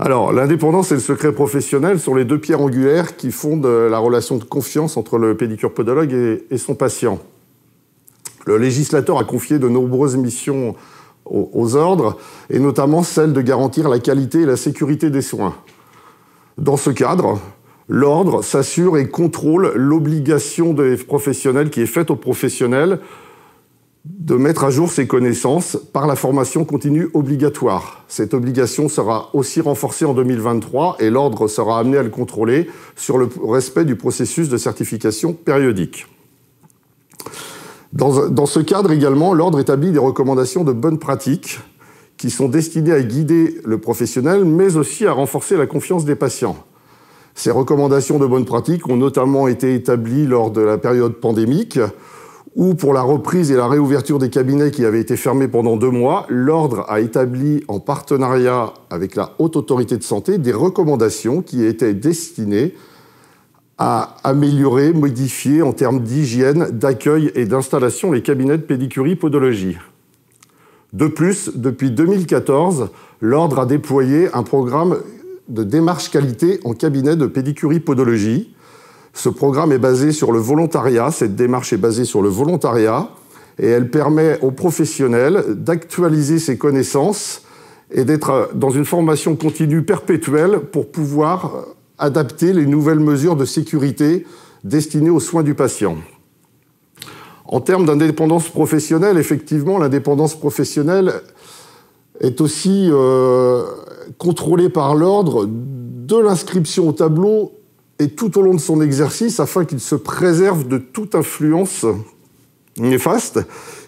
Alors, l'indépendance et le secret professionnel sont les deux pierres angulaires qui fondent la relation de confiance entre le pédicure-podologue et son patient. Le législateur a confié de nombreuses missions aux ordres, et notamment celle de garantir la qualité et la sécurité des soins. Dans ce cadre, l'ordre s'assure et contrôle l'obligation des professionnels qui est faite aux professionnels de mettre à jour ses connaissances par la formation continue obligatoire. Cette obligation sera aussi renforcée en 2023 et l'ordre sera amené à le contrôler sur le respect du processus de certification périodique. Dans ce cadre également, l'ordre établit des recommandations de bonnes pratiques qui sont destinées à guider le professionnel, mais aussi à renforcer la confiance des patients. Ces recommandations de bonnes pratiques ont notamment été établies lors de la période pandémique, où pour la reprise et la réouverture des cabinets qui avaient été fermés pendant 2 mois, l'ordre a établi en partenariat avec la Haute Autorité de Santé des recommandations qui étaient destinées à améliorer, modifier en termes d'hygiène, d'accueil et d'installation les cabinets de pédicurie-podologie. De plus, depuis 2014, l'ordre a déployé un programme de démarche qualité en cabinet de pédicurie-podologie. Ce programme est basé sur le volontariat, cette démarche est basée sur le volontariat et elle permet aux professionnels d'actualiser ses connaissances et d'être dans une formation continue perpétuelle pour pouvoir adapter les nouvelles mesures de sécurité destinées aux soins du patient. En termes d'indépendance professionnelle, effectivement, l'indépendance professionnelle est aussi contrôlée par l'ordre de l'inscription au tableau et tout au long de son exercice afin qu'il se préserve de toute influence néfaste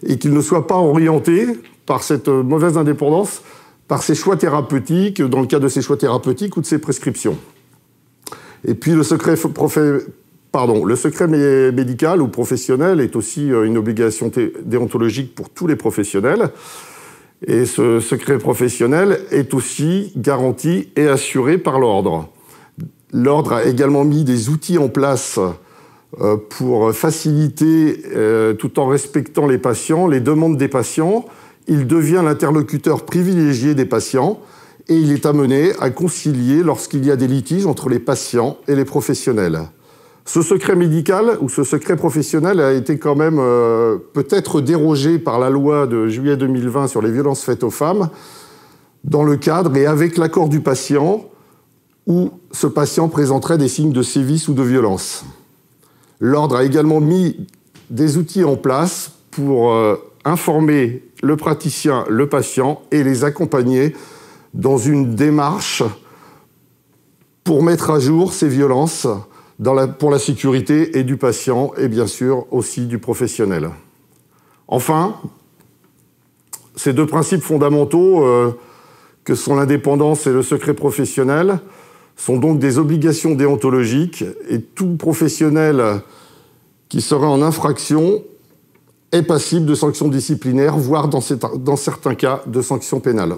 et qu'il ne soit pas orienté par cette mauvaise indépendance, par ses choix thérapeutiques, dans le cas de ses choix thérapeutiques ou de ses prescriptions. Et puis le secret médical ou professionnel est aussi une obligation déontologique pour tous les professionnels. Et ce secret professionnel est aussi garanti et assuré par l'ordre. L'ordre a également mis des outils en place pour faciliter, tout en respectant les patients, les demandes des patients. Il devient l'interlocuteur privilégié des patients et il est amené à concilier lorsqu'il y a des litiges entre les patients et les professionnels. Ce secret médical ou ce secret professionnel a été quand même peut-être dérogé par la loi de juillet 2020 sur les violences faites aux femmes dans le cadre et avec l'accord du patient où ce patient présenterait des signes de sévices ou de violence. L'ordre a également mis des outils en place pour informer le praticien, le patient et les accompagner dans une démarche pour mettre à jour ces violences pour la sécurité et du patient et bien sûr aussi du professionnel. Enfin, ces deux principes fondamentaux que sont l'indépendance et le secret professionnel sont donc des obligations déontologiques et tout professionnel qui serait en infraction est passible de sanctions disciplinaires, voire dans certains cas de sanctions pénales.